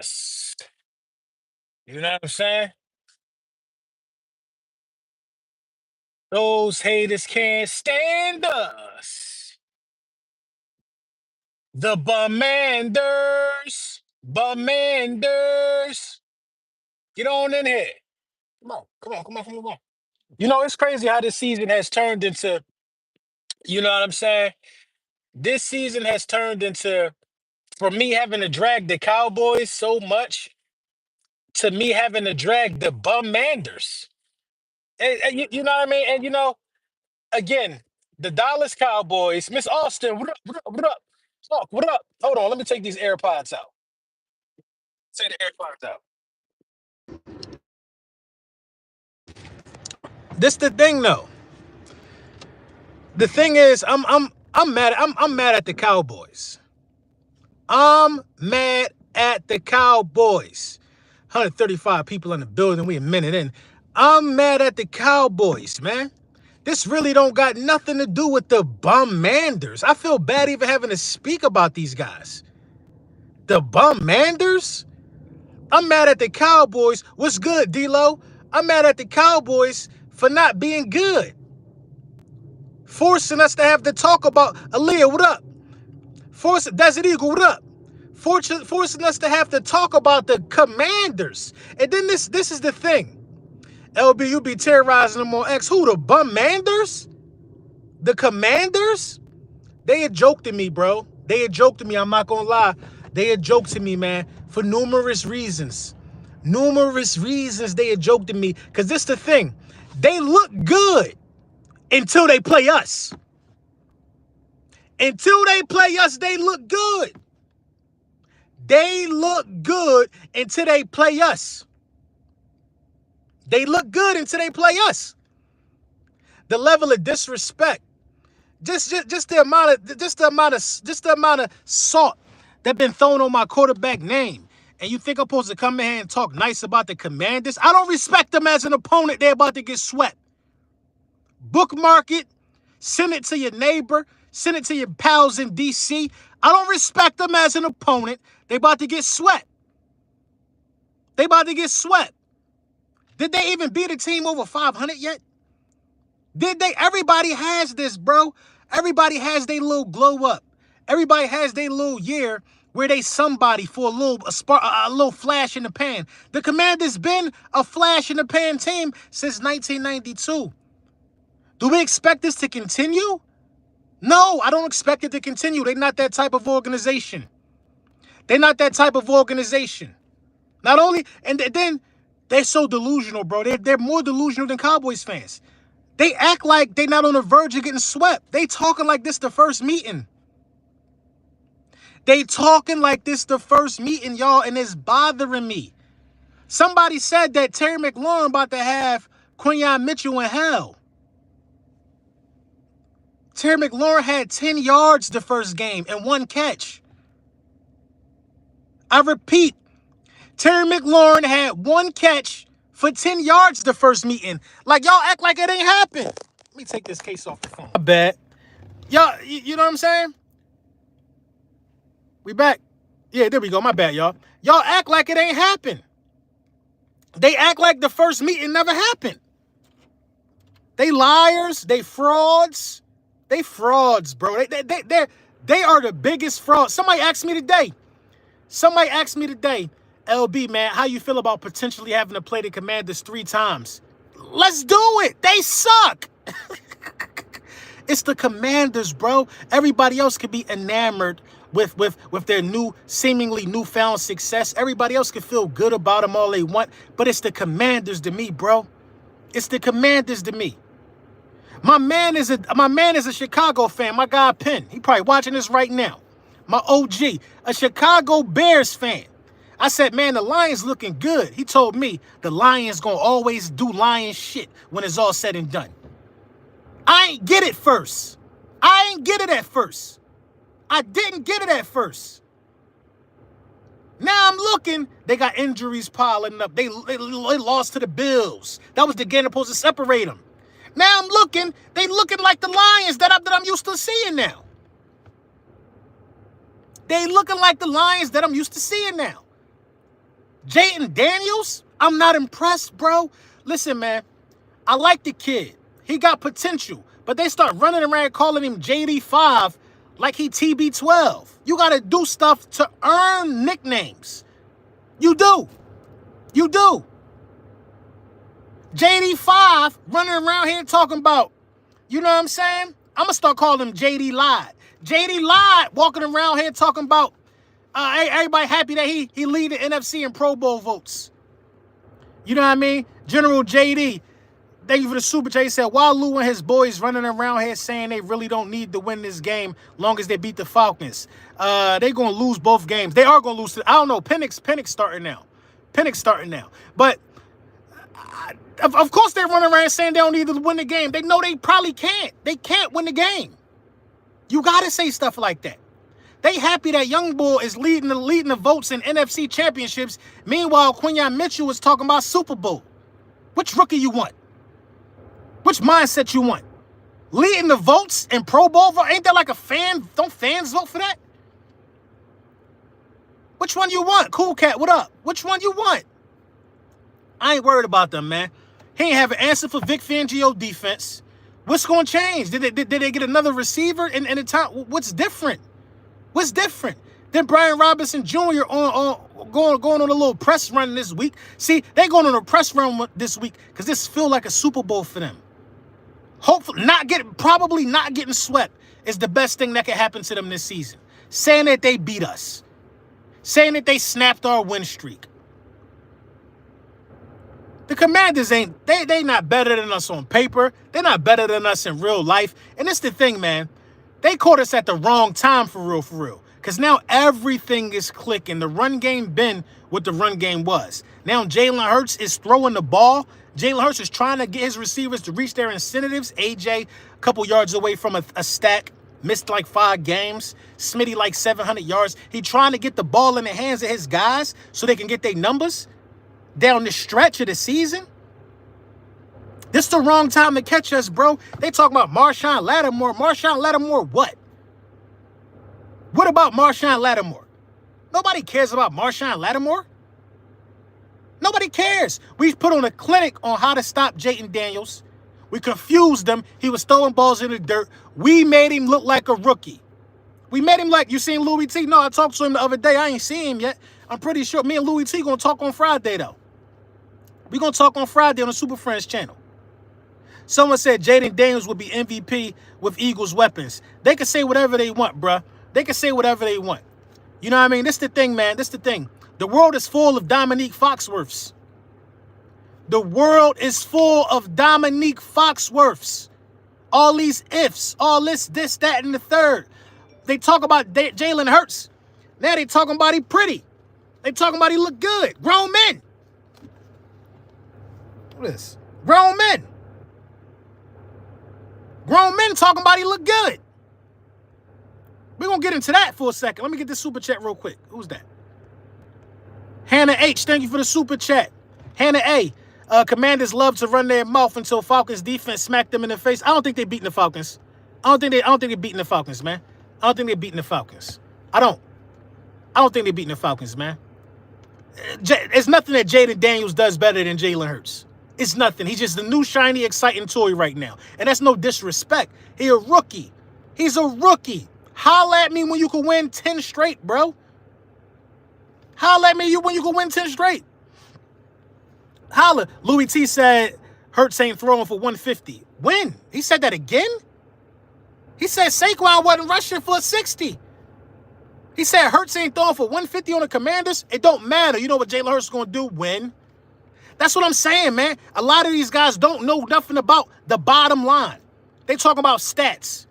us. You know what I'm saying? Those haters can't stand us. The Bummanders. Bummanders. Get on in here. Come on, come on, come on, come on. You know, it's crazy how this season has turned into, you know what I'm saying? This season has turned into, for me having to drag the Cowboys so much, to me having to drag the Bummanders. And you know what I mean? And, you know, again, the Dallas Cowboys, Miss Austin, what up, what up, what up? Talk, what up? Hold on, let me take these AirPods out. Take the AirPods out. This the thing though. The thing is, I'm mad at the Cowboys. I'm mad at the Cowboys. 135 people in the building. We a minute in. I'm mad at the Cowboys, man. This really don't got nothing to do with the Bummanders. I feel bad even having to speak about these guys. The Bummanders? I'm mad at the Cowboys. What's good, D-Lo? I'm mad at the Cowboys for not being good. Forcing us to have to talk about Aaliyah, what up? Desert Eagle, what up? Forcing us to have to talk about the Commanders. And then this is the thing. LB, you be terrorizing them on X. Who, the Bummanders? The Commanders? They had joked to me, bro. They had joked to me. I'm not going to lie. They had joked to me, man, for numerous reasons. Numerous reasons they had joked to me. Because this the thing. They look good until they play us. Until they play us, they look good. They look good until they play us. They look good until they play us. The level of disrespect, just the amount of salt that been thrown on my quarterback name. And you think I'm supposed to come in here and talk nice about the Commanders? I don't respect them as an opponent. They're about to get swept. Bookmark it. Send it to your neighbor. Send it to your pals in D.C. I don't respect them as an opponent. They about to get swept. They about to get swept. Did they even beat a team over 500 yet? Did they? Everybody has this, bro. Everybody has their little glow up. Everybody has their little year where they somebody for a little flash in the pan. The Commanders been a flash in the pan team since 1992. Do we expect this to continue? No, I don't expect it to continue. They're not that type of organization. They're not that type of organization. Not only, and then they're so delusional, bro. They're more delusional than Cowboys fans. They act like they're not on the verge of getting swept. They talking like this the first meeting. They talking like this the first meeting, y'all, and it's bothering me. Somebody said that Terry McLaurin about to have Quinyon Mitchell in hell. Terry McLaurin had 10 yards the first game and 1 catch. I repeat, Terry McLaurin had 1 catch for 10 yards the first meeting. Like, y'all act like it ain't happened. Let me take this case off the phone. I bet. Y'all, you know what I'm saying? We back. Yeah, there we go. My bad, y'all. Y'all act like it ain't happened. They act like the first meeting never happened. They liars. They frauds. They frauds, bro. They are the biggest frauds. Somebody asked me today, LB, man, how you feel about potentially having to play the Commanders 3 times? Let's do it. They suck. It's the Commanders, bro. Everybody else could be enamored with their seemingly newfound success. Everybody else can feel good about them all they want, but it's the Commanders to me, bro. It's the Commanders to me. My man is a Chicago fan. My guy Penn. He probably watching this right now. My OG, a Chicago Bears fan. I said, man, the Lions looking good. He told me the Lions gonna always do Lion shit when it's all said and done. I ain't get it first. I ain't get it at first. I didn't get it at first. Now I'm looking, they got injuries piling up. They lost to the Bills. That was the game supposed to separate them. Now I'm looking, they looking like the Lions that I'm used to seeing now. They looking like the Lions that I'm used to seeing now. Jaden Daniels, I'm not impressed, bro. Listen, man, I like the kid. He got potential, but they start running around calling him JD5 like he TB12. You got to do stuff to earn nicknames. You do. You do. JD5 running around here talking about, you know what I'm saying? I'm going to start calling him JD Lied. JD Lied walking around here talking about everybody happy that he lead the NFC in Pro Bowl votes. You know what I mean? General JD, thank you for the super chat. He said, while Lou and his boys running around here saying they really don't need to win this game long as they beat the Falcons. They're going to lose both games. They are going to lose. I don't know. Penix starting now. Penix starting now. But of course they're running around saying they don't need to win the game. They know they probably can't. They can't win the game. You got to say stuff like that. They happy that young boy is leading the votes in NFC championships. Meanwhile, Quinyon Mitchell is talking about Super Bowl. Which rookie you want? Which mindset you want? Leading the votes in Pro Bowl? Ain't that like a fan? Don't fans vote for that? Which one you want? Cool Cat, what up? Which one you want? I ain't worried about them, man. He ain't have an answer for Vic Fangio defense. What's going to change? Did they get another receiver in the time? What's different? What's different? Then Brian Robinson Jr. going on a little press run this week. See, they going on a press run this week because this feel like a Super Bowl for them. Hopefully, probably not getting swept is the best thing that could happen to them this season. Saying that they beat us. Saying that they snapped our win streak. The Commanders they not better than us on paper. They're not better than us in real life. And it's the thing, man. They caught us at the wrong time for real. Because now everything is clicking. The run game been what the run game was. Now Jalen Hertz is throwing the ball. Jalen Hertz is trying to get his receivers to reach their incentives. AJ, a couple yards away from a stack. Missed like 5 games. Smitty like 700 yards. He trying to get the ball in the hands of his guys so they can get their numbers down the stretch of the season. This the wrong time to catch us, bro. They talking about Marshawn Lattimore. Marshawn Lattimore what? What about Marshawn Lattimore? Nobody cares about Marshawn Lattimore. Nobody cares. We put on a clinic on how to stop Jaden Daniels. We confused him. He was throwing balls in the dirt. We made him look like a rookie. We made him like, you seen Louis T? No, I talked to him the other day. I ain't seen him yet. I'm pretty sure me and Louis T going to talk on Friday, though. We going to talk on Friday on the Super Friends channel. Someone said Jaden Daniels would be MVP with Eagles weapons. They can say whatever they want, bruh. They can say whatever they want. You know what I mean? This the thing, man. This the thing. The world is full of Dominique Foxworths. The world is full of Dominique Foxworths. All these ifs, all this, that, and the third. They talk about Jalen Hertz. Now they talking about he pretty. They talking about he look good. Grown men. What is this? Grown men. Grown men talking about he look good. We're going to get into that for a second. Let me get this super chat real quick. Who's that? Hannah H, thank you for the super chat. Hannah A, Commanders love to run their mouth until Falcons defense smacked them in the face. I don't think they beating the Falcons. I don't think they're beating the Falcons, man. I don't think they're beating the Falcons. I don't think they're beating the Falcons, man. It's nothing that Jaden Daniels does better than Jalen Hurts. It's nothing. He's just the new, shiny, exciting toy right now. And that's no disrespect. He's a rookie. He's a rookie. Holla at me when you can win 10 straight, bro. Holla at me when you can win 10 straight. Holla. Louis T said Hertz ain't throwing for 150. When? He said that again? He said Saquon wasn't rushing for 60. He said Hertz ain't throwing for 150 on the Commanders. It don't matter. You know what Jalen Hurts is going to do? Win. That's what I'm saying, man. A lot of these guys don't know nothing about the bottom line. They talking about stats.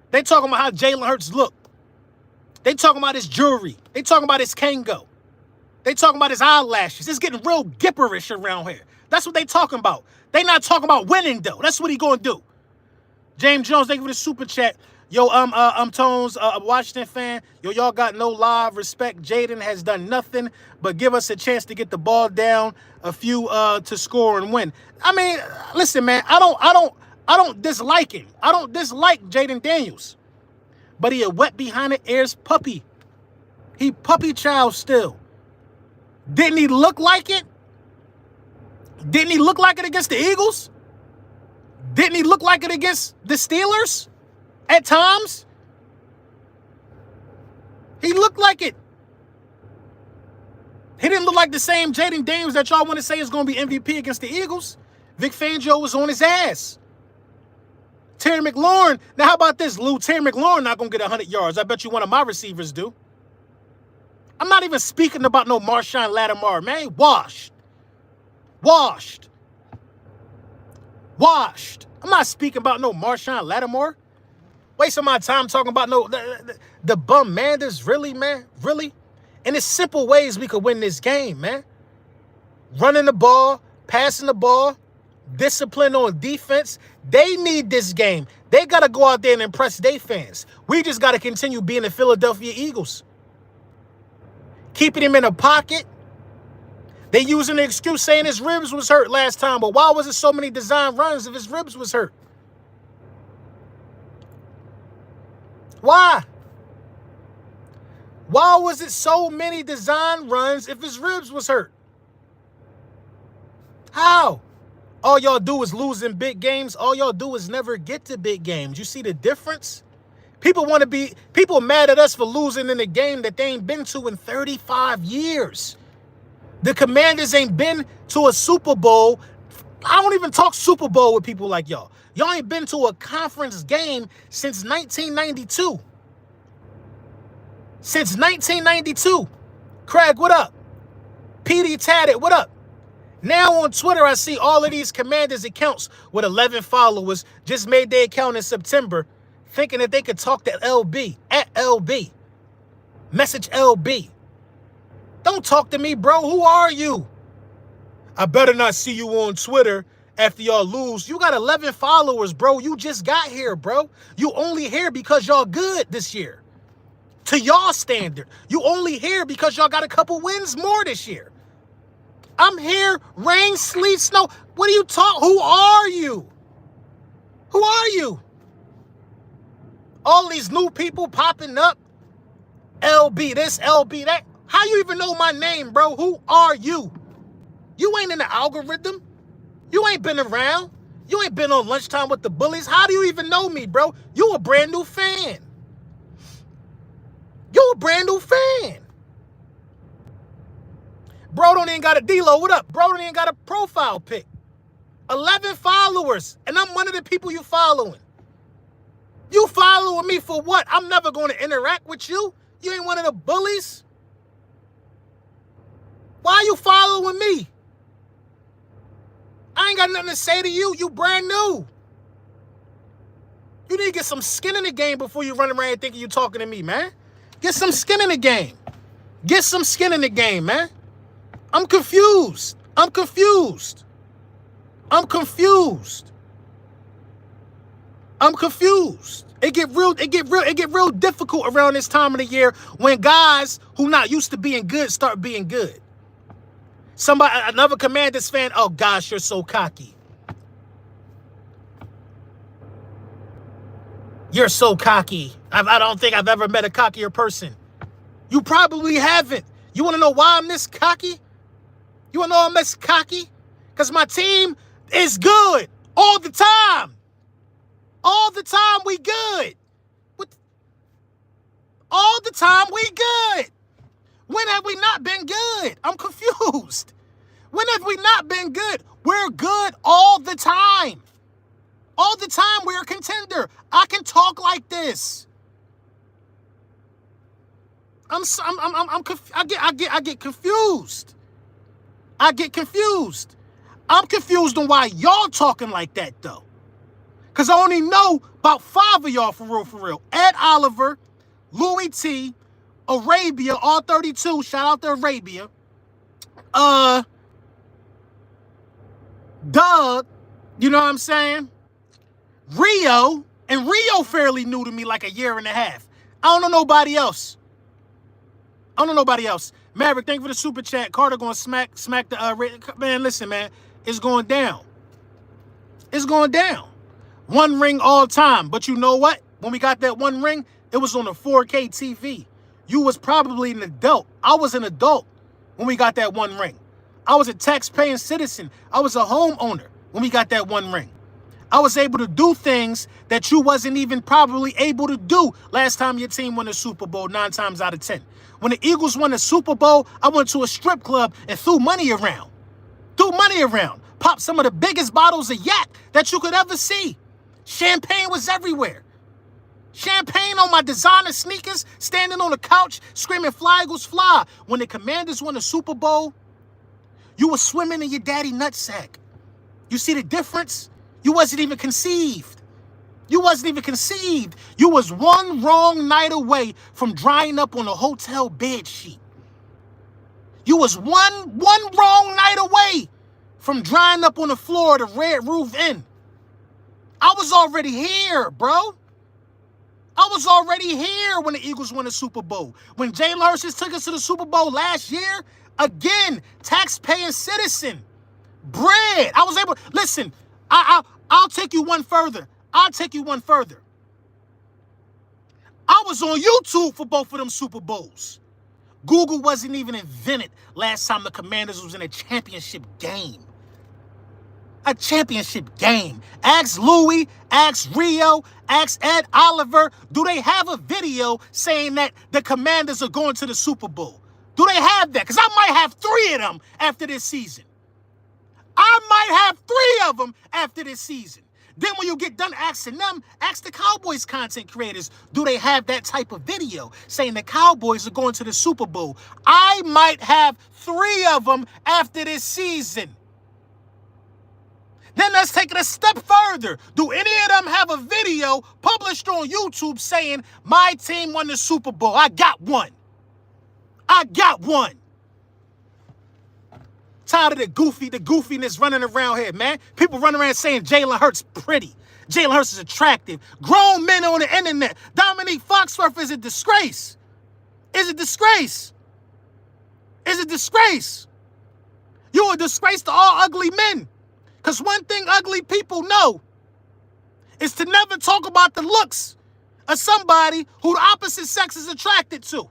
They talking about how Jalen Hurts look. They talking about his jewelry. They talking about his Kango. They talking about his eyelashes. It's getting real gipperish around here. That's what they talking about. They not talking about winning, though. That's what he going to do. James Jones, thank you for the super chat. Yo, Tones, a Washington fan. Yo, y'all got no live respect. Jaden has done nothing but give us a chance to get the ball down, a few to score and win. I mean, listen, man, I don't dislike him. I don't dislike Jaden Daniels. But he a wet behind the ears puppy. He puppy child still. Didn't he look like it? Didn't he look like it against the Eagles? Didn't he look like it against the Steelers at times? He looked like it. He didn't look like the same Jaden Daniels that y'all want to say is going to be MVP against the Eagles. Vic Fangio was on his ass. Terry McLaurin. Now, how about this, Lou? Terry McLaurin not going to get 100 yards. I bet you one of my receivers do. I'm not even speaking about no Marshawn Lattimore, man. Washed. Washed. Washed. I'm not speaking about no Marshawn Lattimore. Wasting my time talking about no the bum, man. This really, man. Really? And it's simple ways we could win this game, man. Running the ball, passing the ball, discipline on defense. They need this game. They got to go out there and impress their fans. We just got to continue being the Philadelphia Eagles. Keeping him in a pocket. They using the excuse saying his ribs was hurt last time, but why was it so many design runs if his ribs was hurt? Why? Why was it so many design runs if his ribs was hurt? How? All y'all do is lose in big games. All y'all do is never get to big games. You see the difference? People mad at us for losing in a game that they ain't been to in 35 years. The Commanders ain't been to a Super Bowl. I don't even talk Super Bowl with people like y'all. Y'all ain't been to a conference game since 1992. Since 1992. Craig, what up? PD Tatted, what up? Now on Twitter, I see all of these Commanders accounts with 11 followers just made their account in September, thinking that they could talk to LB, at LB. Message LB. Don't talk to me, bro. Who are you? I better not see you on Twitter after y'all lose. You got 11 followers, bro. You just got here, bro. You only here because y'all good this year. To y'all standard. You only here because y'all got a couple wins more this year. I'm here, rain, sleet, snow. What are you talking? Who are you? Who are you? All these new people popping up. LB this, LB that. How you even know my name, bro? Who are you? You ain't in the algorithm. You ain't been around. You ain't been on lunchtime with the bullies. How do you even know me, bro? You a brand new fan. You a brand new fan. Bro don't even got a D-Lo. What up? Bro don't even got a profile pic. 11 followers. And I'm one of the people you following. You following me for what? I'm never going to interact with you. You ain't one of the bullies. Why are you following me? I ain't got nothing to say to you. You brand new. You need to get some skin in the game before you run around thinking you talking to me, man. Get some skin in the game. Get some skin in the game, man. I'm confused. I'm confused. I'm confused. I'm confused. It get real difficult around this time of the year when guys who not used to being good start being good. Another Commanders fan, oh gosh, you're so cocky. You're so cocky. I don't think I've ever met a cockier person. You probably haven't. You want to know why I'm this cocky? You want to know I'm this cocky? Because my team is good all the time. All the time we good. All the time we good. When have we not been good? I'm confused. When have we not been good? We're good all the time. All the time we're a contender. I can talk like this. I get confused. I get confused. I'm confused on why y'all talking like that though. Cause I only know about 5 of y'all for real. Ed Oliver, Louis T, Arabia, all 32. Shout out to Arabia. Doug, you know what I'm saying? Rio, and Rio fairly new to me, like a year and a half. I don't know nobody else. Maverick, thank you for the super chat. Carter gonna smack the man. Listen, man, it's going down. It's going down. 1 ring all time. But you know what? When we got that 1 ring, it was on a 4K TV. You was probably an adult. I was an adult when we got that one ring. I was a tax-paying citizen. I was a homeowner when we got that one ring. I was able to do things that you wasn't even probably able to do last time your team won the Super Bowl 9 times out of 10. When the Eagles won the Super Bowl, I went to a strip club and threw money around. Popped some of the biggest bottles of yak that you could ever see. Champagne was everywhere. Champagne on my designer sneakers, standing on the couch, screaming, "Fly, Eagles, fly." When the Commanders won the Super Bowl, you were swimming in your daddy nutsack. You see the difference? You wasn't even conceived. You was one wrong night away from drying up on a hotel bed sheet. You was one wrong night away from drying up on the floor of the Red Roof Inn. I was already here, bro. I was already here when the Eagles won the Super Bowl. When Jalen Hurts took us to the Super Bowl last year, again, tax-paying citizen. Bread. I was able, listen, I'll take you one further. I was on YouTube for both of them Super Bowls. Google wasn't even invented last time the Commanders was in a championship game. Ask Louis, ask Rio, ask Ed Oliver. Do they have a video saying that the Commanders are going to the Super Bowl? Do they have that? Because I might have 3 of them after this season. Then when you get done asking them, ask the Cowboys content creators, do they have that type of video saying the Cowboys are going to the Super Bowl? I might have 3 of them after this season. Then let's take it a step further. Do any of them have a video published on YouTube saying my team won the Super Bowl? I got one. Tired of the goofiness running around here, man. People running around saying Jalen Hurts pretty. Jalen Hurts is attractive. Grown men on the internet. Dominique Foxworth is a disgrace. You're a disgrace to all ugly men. Because one thing ugly people know is to never talk about the looks of somebody who the opposite sex is attracted to.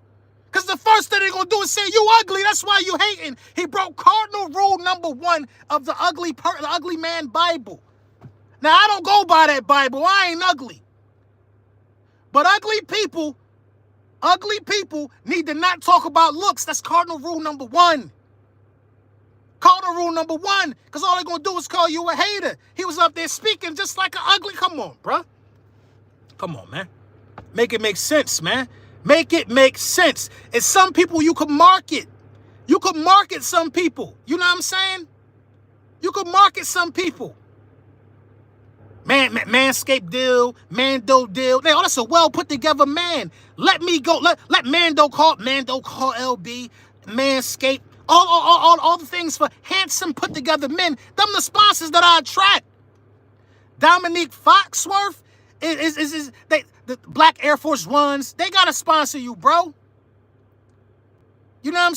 Because the first thing they're going to do is say, you ugly, that's why you hating. He broke cardinal rule number 1 of the ugly man Bible. Now, I don't go by that Bible. I ain't ugly. But ugly people need to not talk about looks. That's cardinal rule number 1. Because all they're going to do is call you a hater. He was up there speaking just like an ugly. Come on, bruh. Come on, man. Make it make sense, man. Make it make sense. It's some people you could market. You could market some people. You know what I'm saying? You could market some people. Manscaped deal, Mando deal. Now, that's a well put together man. Let me go. Let Mando call LB, Manscaped. All the things for handsome put together men. Them the sponsors that I attract. Dominique Foxworth is the Black Air Force Ones. They gotta sponsor you, bro. You know what I'm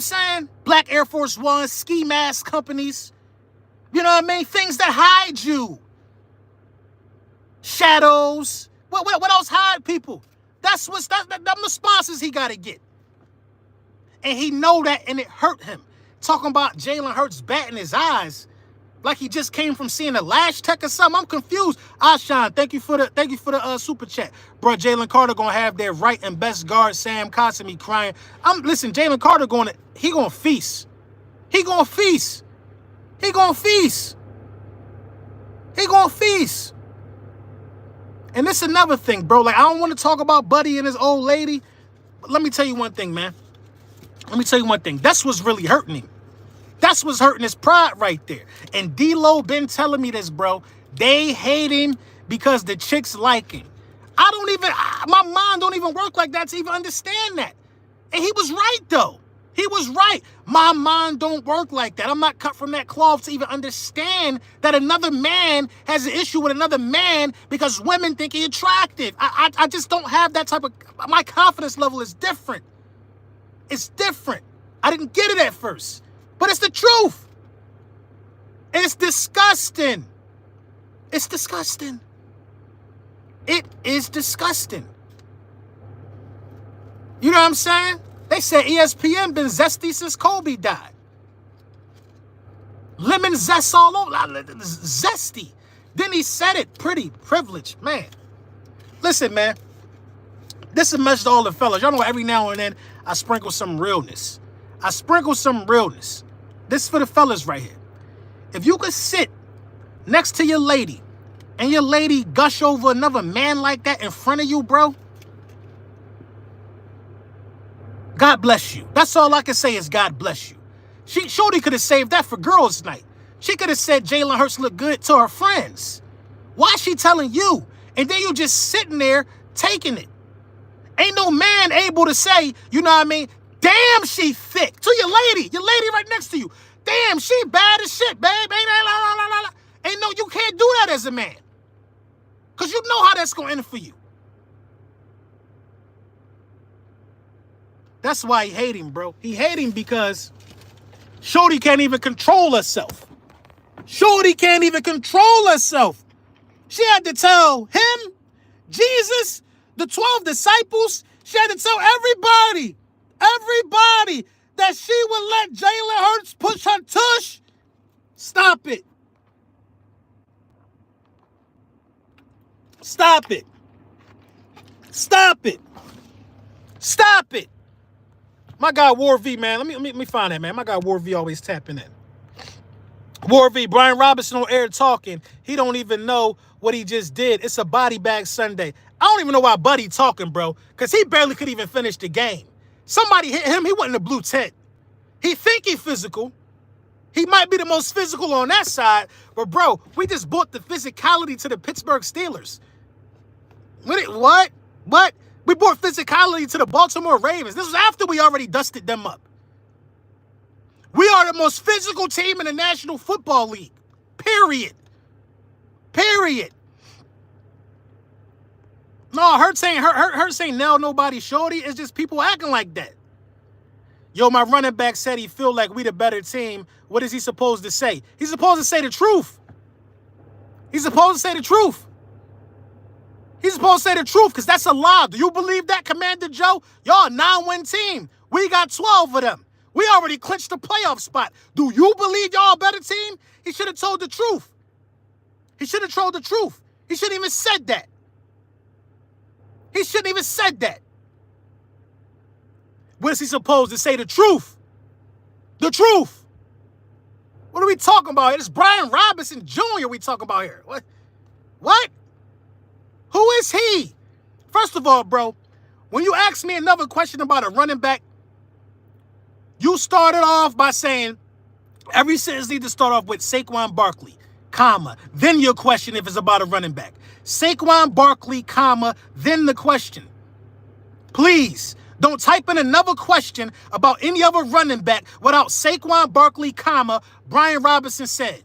saying? Black Air Force Ones, ski mask companies. You know what I mean? Things that hide you. Shadows. What else hide people? Them the sponsors he gotta get. And he know that, and it hurt him. Talking about Jalen Hurts batting his eyes like he just came from seeing a lash tech or something. I'm confused. Ashan, thank you for the super chat. Bro, Jalen Carter gonna have their right and best guard, Sam Cosmi, crying. Listen, Jalen Carter gonna feast. He gonna feast. And this is another thing, bro. Like, I don't want to talk about Buddy and his old lady, but let me tell you one thing, man. That's what's really hurting him. That's what's hurting his pride right there. And D-Lo been telling me this, bro. They hate him because the chicks like him. My mind don't even work like that to even understand that. And he was right, though. He was right. My mind don't work like that. I'm not cut from that cloth to even understand that another man has an issue with another man because women think he's attractive. I just don't have that type of... My confidence level is different. It's different. I didn't get it at first. But it's the truth. It's disgusting. It is disgusting. You know what I'm saying? They said ESPN been zesty since Kobe died. Lemon zest all over. Zesty. Then he said it. Pretty privileged, man. Listen, man. This is a message to all the fellas. Y'all know every now and then I sprinkle some realness. This is for the fellas right here. If you could sit next to your lady and your lady gush over another man like that in front of you, bro, God bless you. That's all I can say is God bless you. Shorty could have saved that for girls' night. She could have said Jalen Hurts looked good to her friends. Why is she telling you? And then you just sitting there taking it. Ain't no man able to say, you know what I mean? Damn, she thick. To your lady right next to you. Damn, she bad as shit, babe. Ain't no, you can't do that as a man. Because you know how that's going to end for you. That's why he hate him, bro. He hate him because Shorty can't even control herself. She had to tell him, Jesus, the 12 disciples, she had to tell everybody that she would let Jalen Hurts push her tush. Stop it. My guy War V, man. Let me find that, man. My guy War V always tapping in. War V, Brian Robinson on air talking. He don't even know what he just did. It's a body bag Sunday. I don't even know why Buddy talking, bro, because he barely could even finish the game. Somebody hit him. He wasn't in the blue tent. He think he physical. He might be the most physical on that side, but, bro, we just bought the physicality to the Pittsburgh Steelers. What? We brought physicality to the Baltimore Ravens. This was after we already dusted them up. We are the most physical team in the National Football League. Period. No, Hertz ain't nail nobody shorty. It's just people acting like that. Yo, my running back said he feel like we the better team. What is he supposed to say? He's supposed to say the truth. He's supposed to say the truth because that's a lie. Do you believe that, Commander Joe? Y'all a 9-win team. We got 12 of them. We already clinched the playoff spot. Do you believe y'all a better team? He should have told the truth. He shouldn't even said that. What is he supposed to say? The truth. What are we talking about? It's Brian Robinson Jr. we talking about here. What? Who is he? First of all, bro, when you ask me another question about a running back, you started off by saying every sentence needs to start off with Saquon Barkley, comma, then your question if it's about a running back. Saquon Barkley, comma, then the question. Please, don't type in another question about any other running back without Saquon Barkley, comma, Brian Robinson said.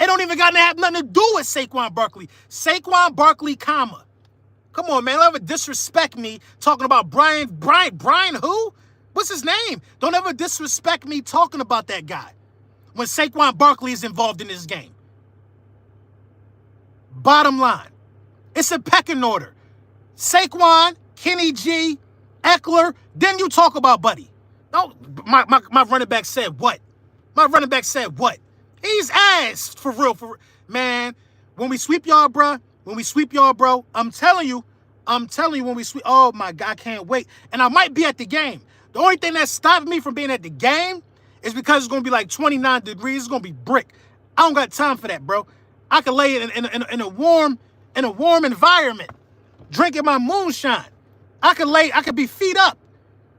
It don't even got to have nothing to do with Saquon Barkley. Saquon Barkley, comma. Come on, man. Don't ever disrespect me talking about Brian who? What's his name? Don't ever disrespect me talking about that guy when Saquon Barkley is involved in this game. Bottom line, it's a pecking order. Saquon, Kenny G, Eckler, then you talk about Buddy. No, my running back said what? He's ass for real. Man, when we sweep y'all, bro, I'm telling you, when we sweep, oh my God, I can't wait. And I might be at the game. The only thing that's stopping me from being at the game is because it's going to be like 29 degrees. It's going to be brick. I don't got time for that, bro. I can lay it in a warm environment, drinking my moonshine. I could be feet up.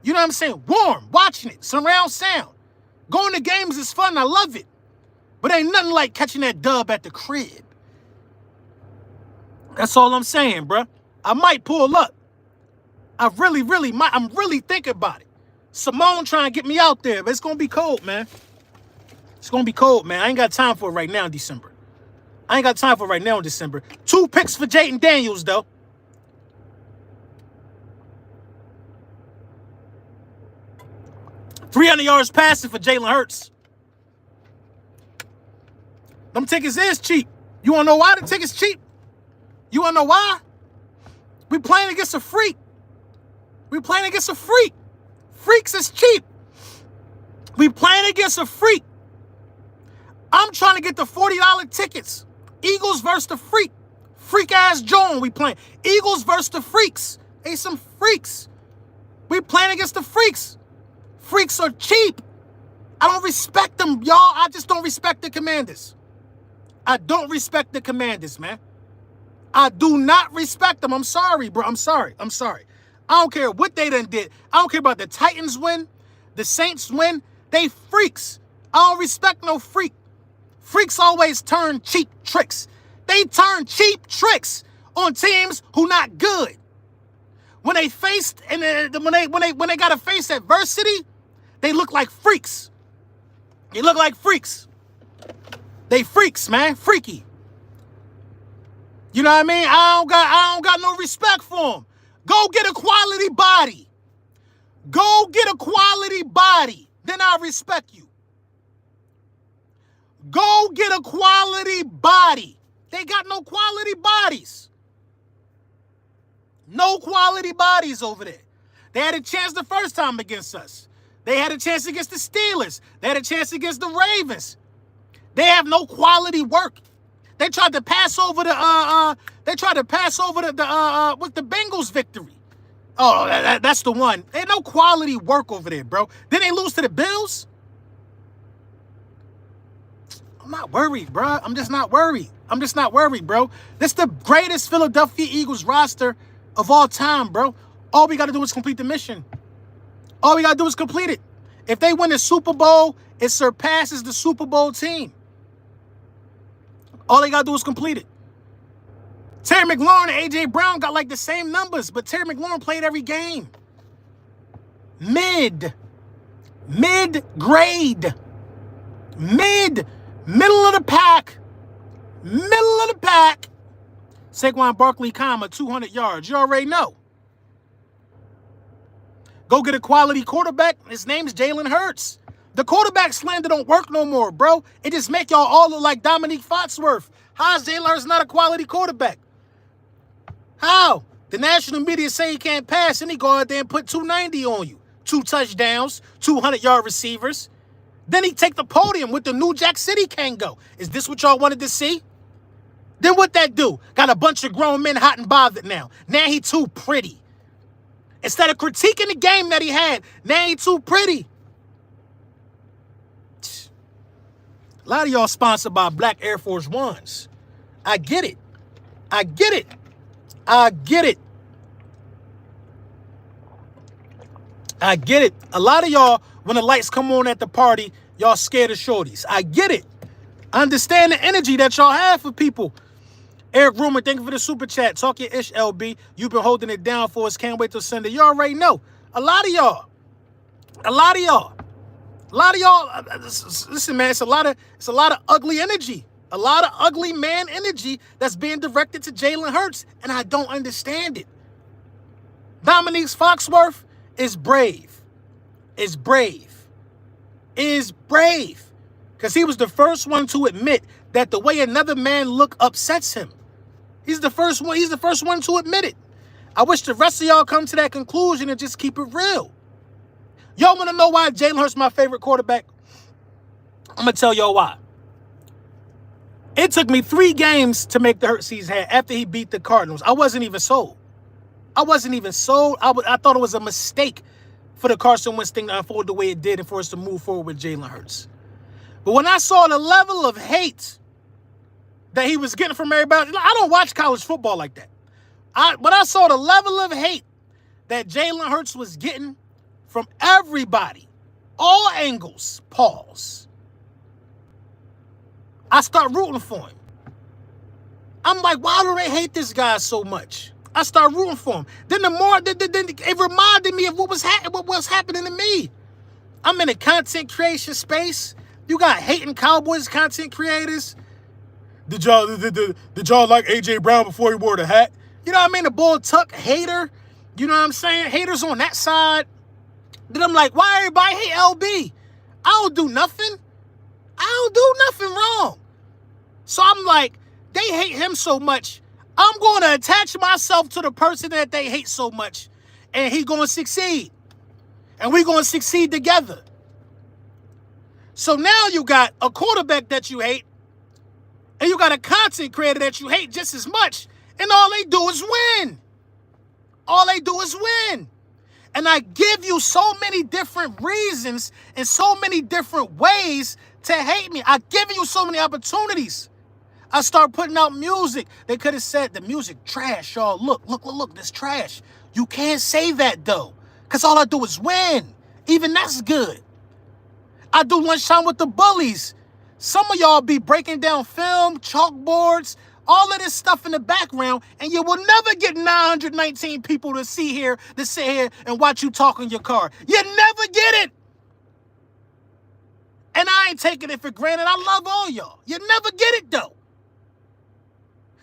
You know what I'm saying? Warm, watching it, surround sound. Going to games is fun. I love it. But ain't nothing like catching that dub at the crib. That's all I'm saying, bro. I might pull up. I really might. I'm really thinking about it. Simone trying to get me out there, but it's going to be cold, man. I ain't got time for it right now in December. 2 picks for Jayden Daniels, though. $300 yards passing for Jalen Hurts. Them tickets is cheap. You want to know why the tickets cheap? You want to know why? We playing against a freak. Freaks is cheap. We playing against a freak. I'm trying to get the $40 tickets. Eagles versus the freak. Freak-ass Joan we playing. Eagles versus the freaks. They some freaks. We playing against the freaks. Freaks are cheap. I don't respect them, y'all. I just don't respect the Commanders. I don't respect the Commanders, man. I do not respect them. I'm sorry, bro. I'm sorry. I don't care what they done did. I don't care about the Titans win, the Saints win. They freaks. I don't respect no freak. Freaks always turn cheap tricks. They turn cheap tricks on teams who not good. When they faced and when they gotta face adversity, they look like freaks. They look like freaks. They freaks, man. Freaky. You know what I mean? I don't got no respect for them. Go get a quality body. Go get a quality body. Then I'll respect you. Go get a quality body. They got no quality bodies. No quality bodies over there. They had a chance the first time against us. They had a chance against the Steelers. They had a chance against the Ravens. They have no quality work. They tried to pass over the with the Bengals victory. Oh, that's the one. They had no quality work over there, bro. Then they lose to the Bills. I'm not worried, bro. I'm just not worried, bro. This is the greatest Philadelphia Eagles roster of all time, bro. All we got to do is complete the mission. All we got to do is complete it. If they win the Super Bowl, it surpasses the Super Bowl team. All they got to do is complete it. Terry McLaurin and A.J. Brown got like the same numbers, but Terry McLaurin played every game. Mid-grade. Middle of the pack. Saquon Barkley, 200 yards. You already know. Go get a quality quarterback. His name's Jalen Hertz. The quarterback slander don't work no more, bro. It just make y'all all look like Dominique Foxworth. How is Jalen Hertz not a quality quarterback? How? The national media say he can't pass, and he go out there and put 290 on you. 2 touchdowns, 200-yard receivers. Then he take the podium with the New Jack City Kango. Is this what y'all wanted to see? Then what that do? Got a bunch of grown men hot and bothered now. Now he too pretty. Instead of critiquing the game that he had, now he too pretty. A lot of y'all sponsored by Black Air Force Ones. I get it. A lot of y'all, when the lights come on at the party, y'all scared of shorties. I get it. I understand the energy that y'all have for people. Eric Rumor, thank you for the super chat. Talk your ish, LB. You've been holding it down for us. Can't wait till Sunday. You already know. A lot of y'all. Listen, man, it's a lot of ugly energy. A lot of ugly man energy that's being directed to Jalen Hurts, and I don't understand it. Dominique Foxworth is brave. Because he was the first one to admit that the way another man look upsets him. He's the first one to admit it. I wish the rest of y'all come to that conclusion and just keep it real. Y'all want to know why Jalen Hurts is my favorite quarterback? I'm going to tell y'all why. It took me 3 games to make the Hurts season after he beat the Cardinals. I wasn't even sold. I thought it was a mistake for the Carson Wentz thing to unfold the way it did and for us to move forward with Jalen Hurts. But when I saw the level of hate that he was getting from everybody, I don't watch college football like that. But I saw the level of hate that Jalen Hurts was getting from everybody, all angles, pause. I start rooting for him. I'm like, why do they hate this guy so much? I start rooting for him. Then it reminded me of what was happening to me. I'm in a content creation space. You got hating Cowboys content creators. Did y'all like A.J. Brown before he wore the hat? You know what I mean? The Bull Tuck hater. You know what I'm saying? Haters on that side. Then I'm like, why everybody hate LB? I don't do nothing wrong. So I'm like, they hate him so much. I'm going to attach myself to the person that they hate so much, and he going to succeed. And we're going to succeed together. So now you got a quarterback that you hate, and you got a content creator that you hate just as much, and all they do is win. All they do is win. And I give you so many different reasons and so many different ways to hate me. I give you so many opportunities. I start putting out music. They could have said the music trash, y'all. Look, this trash. You can't say that, though, because all I do is win. Even that's good. I do lunchtime with the bullies. Some of y'all be breaking down film, chalkboards, all of this stuff in the background, and you will never get 919 people to sit here and watch you talk in your car. You never get it. And I ain't taking it for granted. I love all y'all. You never get it, though.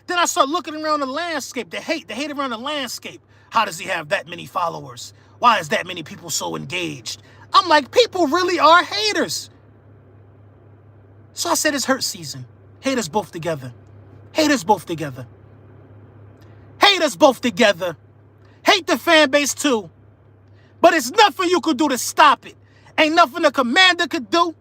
Then I start looking around the landscape, the hate around the landscape. How does he have that many followers? Why is that many people so engaged? I'm like, people really are haters. So I said it's Hertz season. Hate us both together. Hate us both together. Hate us both together. Hate the fan base too. But it's nothing you could do to stop it. Ain't nothing the commander could do.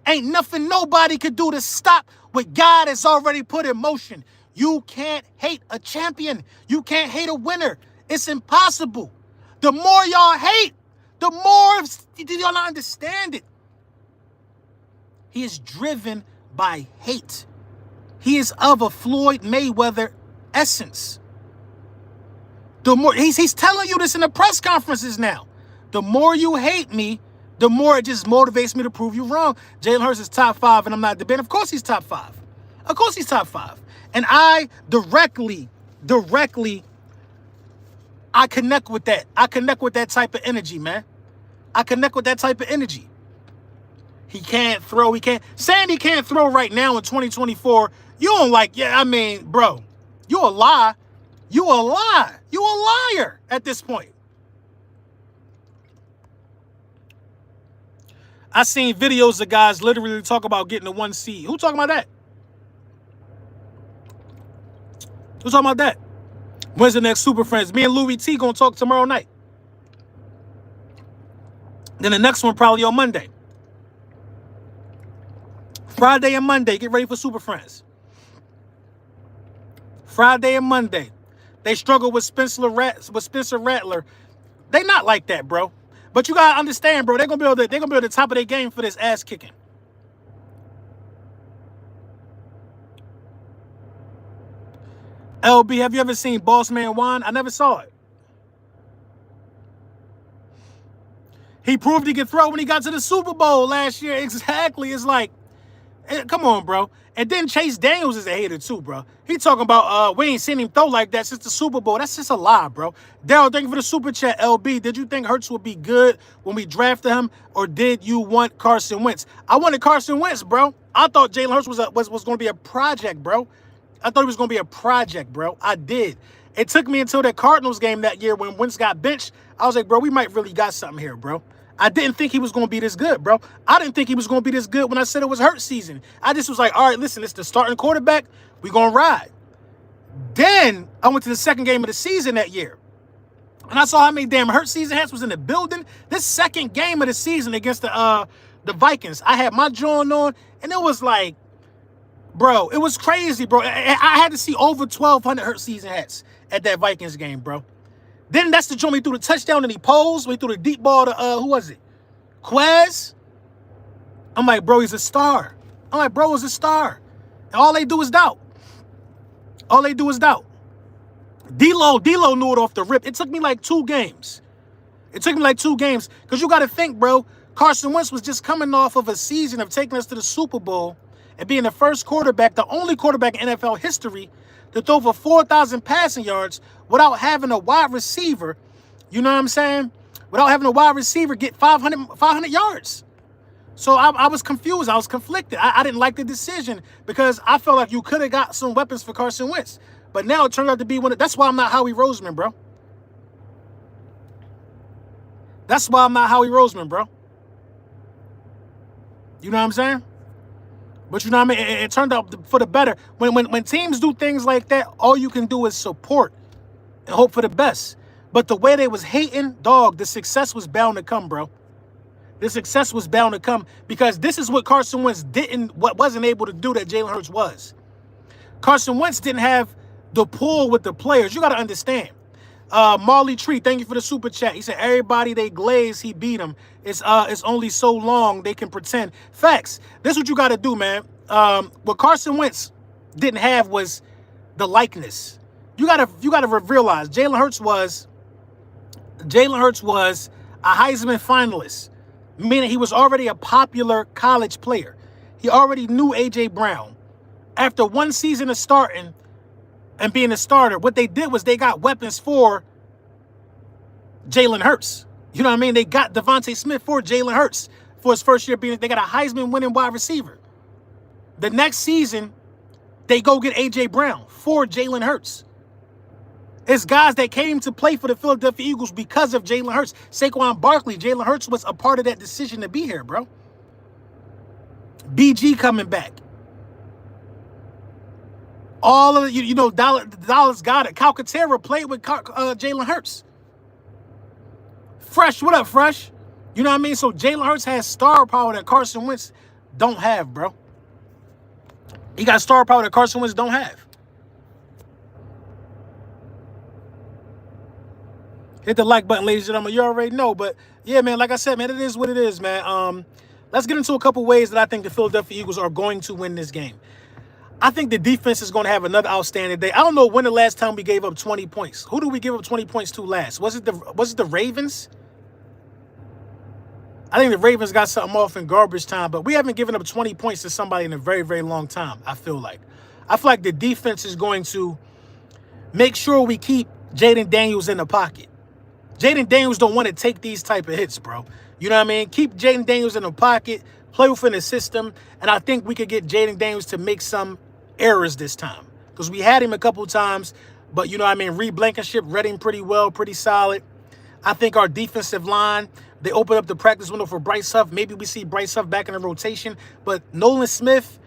Ain't nothing nobody could do to stop what God has already put in motion. You can't hate a champion. You can't hate a winner. It's impossible. The more y'all hate, the more y'all not understand it. He is driven by hate. He is of a Floyd Mayweather essence. The more he's telling you this in the press conferences now. The more you hate me, the more it just motivates me to prove you wrong. Jalen Hurts is top 5, and I'm not debating. Of course he's top 5. Of course he's top 5. And I directly, I connect with that. I connect with that type of energy, man. I connect with that type of energy. He can't throw. Saying he can't throw right now in 2024, you don't like, yeah, I mean, bro, you a lie. You a lie. You a liar at this point. I seen videos of guys literally talk about getting the 1 seed. Who talking about that? Who talking about that? When's the next Super Friends? Me and Louis T gonna talk tomorrow night. Then the next one probably on Monday. Friday and Monday, get ready for Super Friends. Friday and Monday. They struggle with Spencer Rattler. They not like that, bro. But you gotta understand, bro, they're gonna be at the top of their game for this ass kicking. LB, have you ever seen Boss Man Juan? I never saw it. He proved he could throw when he got to the Super Bowl last year. Exactly. It's like, come on, bro. And then Chase Daniels is a hater too, bro. He talking about we ain't seen him throw like that since the Super Bowl. That's just a lie, bro. Daryl, thank you for the super chat. LB, did you think Hertz would be good when we drafted him, or did you want Carson Wentz? I wanted Carson Wentz, bro. I thought Jalen Hurts was going to be a project, bro. I thought he was going to be a project, bro. I did. It took me until that Cardinals game that year when Wentz got benched. I was like, bro, we might really got something here, bro. I didn't think he was going to be this good, bro. I didn't think he was going to be this good when I said it was Hertz season. I just was like, all right, listen, it's the starting quarterback. We going to ride. Then I went to the second game of the season that year. And I saw how many damn Hertz season hats was in the building. This second game of the season against the Vikings, I had my joint on, and it was like, bro, it was crazy, bro. I had to see over 1,200 Hertz season hats at that Vikings game, bro. Then that's the joint we threw the touchdown and he posed. We threw the deep ball to, who was it? Quez. I'm like, bro, he's a star. I'm like, bro, he's a star. And all they do is doubt. All they do is doubt. D-Lo knew it off the rip. It took me like 2 games. Because you got to think, bro, Carson Wentz was just coming off of a season of taking us to the Super Bowl and being the first quarterback, the only quarterback in NFL history to throw for 4,000 passing yards without having a wide receiver, you know what I'm saying? Without having a wide receiver get 500 yards. So I was confused. I was conflicted. I didn't like the decision because I felt like you could have got some weapons for Carson Wentz. But now it turned out to be that's why I'm not Howie Roseman, bro. That's why I'm not Howie Roseman, bro. You know what I'm saying? But you know what I mean? It turned out for the better. When teams do things like that, all you can do is support and hope for the best. But the way they was hating, dog, the success was bound to come, bro. The success was bound to come because this is what Carson Wentz wasn't able to do that Jalen Hurts was. Carson Wentz didn't have the pull with the players. You got to understand. Marley Tree, thank you for the super chat. He said, everybody they glaze, he beat them. It's only so long they can pretend. Facts. This is what you got to do, man. What Carson Wentz didn't have was the likeness. You gotta realize Jalen Hurts was a Heisman finalist, meaning he was already a popular college player. He already knew A.J. Brown. After one season of starting and being a starter, what they did was they got weapons for Jalen Hurts. You know what I mean? They got Devontae Smith for Jalen Hurts for his first year being. They got a Heisman winning wide receiver. The next season, they go get A.J. Brown for Jalen Hurts. It's guys that came to play for the Philadelphia Eagles because of Jalen Hurts. Saquon Barkley, Jalen Hurts was a part of that decision to be here, bro. BG coming back. All of you know, Dallas got it. Calcaterra played with Jalen Hurts. Fresh, what up, Fresh? You know what I mean? So Jalen Hurts has star power that Carson Wentz don't have, bro. He got star power that Carson Wentz don't have. Hit the like button, ladies and gentlemen. You already know. But, yeah, man, like I said, man, it is what it is, man. Let's get into a couple ways that I think the Philadelphia Eagles are going to win this game. I think the defense is going to have another outstanding day. I don't know when the last time we gave up 20 points. Who did we give up 20 points to last? Was it the Ravens? I think the Ravens got something off in garbage time, but we haven't given up 20 points to somebody in a very, very long time, I feel like. I feel like the defense is going to make sure we keep Jaden Daniels in the pocket. Jaden Daniels don't want to take these type of hits, bro. You know what I mean? Keep Jaden Daniels in the pocket, play within the system, and I think we could get Jaden Daniels to make some errors this time because we had him a couple times, but you know what I mean? Reed Blankenship read him pretty well, pretty solid. I think our defensive line, they open up the practice window for Bryce Huff. Maybe we see Bryce Huff back in the rotation, but Nolan Smith,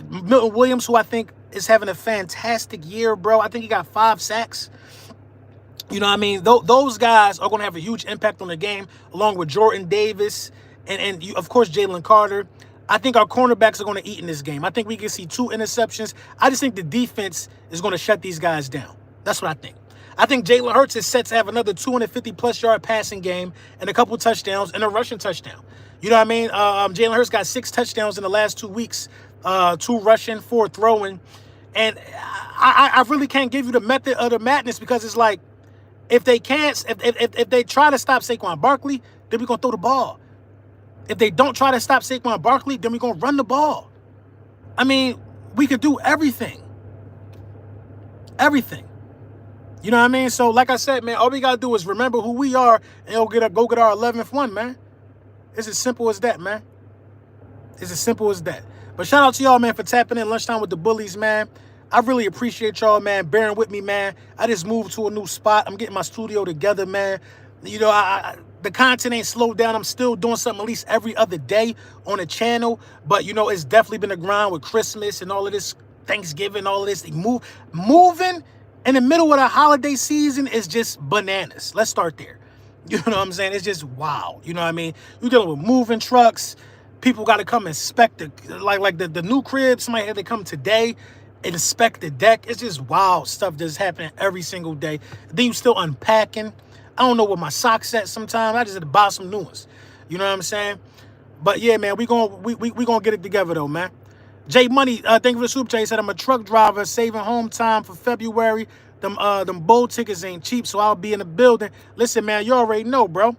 Milton Williams, who I think is having a fantastic year, bro. I think he got 5 sacks. You know what I mean? Those guys are going to have a huge impact on the game, along with Jordan Davis and of course, Jalen Carter. I think our cornerbacks are going to eat in this game. I think we can see 2 interceptions. I just think the defense is going to shut these guys down. That's what I think. I think Jalen Hurts is set to have another 250-plus yard passing game and a couple touchdowns and a rushing touchdown. You know what I mean? Jalen Hurts got 6 touchdowns in the last 2 weeks, 2 rushing, 4 throwing. And I really can't give you the method of the madness because it's like, if they try to stop Saquon Barkley, then we're going to throw the ball. If they don't try to stop Saquon Barkley, then we're going to run the ball. I mean, we could do everything. Everything. You know what I mean? So, like I said, man, all we got to do is remember who we are and go get our 11th one, man. It's as simple as that, man. It's as simple as that. But shout out to y'all, man, for tapping in Lunchtime with the Bullies, man. I really appreciate y'all, man, bearing with me, man. I just moved to a new spot. I'm getting my studio together, man. You know, the content ain't slowed down. I'm still doing something at least every other day on the channel. But, you know, it's definitely been a grind with Christmas and all of this, Thanksgiving, all of this. Moving in the middle of the holiday season is just bananas. Let's start there. You know what I'm saying? It's just wow. You know what I mean? You're dealing with moving trucks. People got to come inspect the new crib. Somebody had to come today, inspect the deck. It's just wild stuff that's happening every single day. Then you still unpacking. I don't know where my socks at sometimes. I just had to buy some new ones. You know what I'm saying? But yeah, man, we gonna get it together though, man. Jay Money, thank you for the super chat. He said, I'm a truck driver saving home time for February. Them bowl tickets ain't cheap, so I'll be in the building. Listen, man, you already know, bro.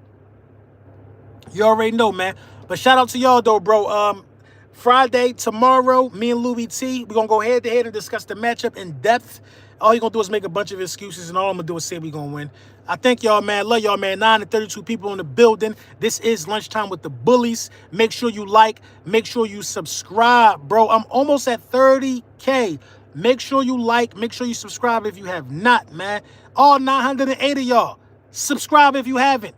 You already know, man. But shout out to y'all though, bro. Friday, tomorrow, me and Louis T, we're going to go head-to-head and discuss the matchup in depth. All you're going to do is make a bunch of excuses, and all I'm going to do is say we're going to win. I thank y'all, man. Love y'all, man. 9 to 32 people in the building. This is Lunchtime with the Bullies. Make sure you like. Make sure you subscribe, bro. I'm almost at 30K. Make sure you like. Make sure you subscribe if you have not, man. All 908 of y'all, subscribe if you haven't.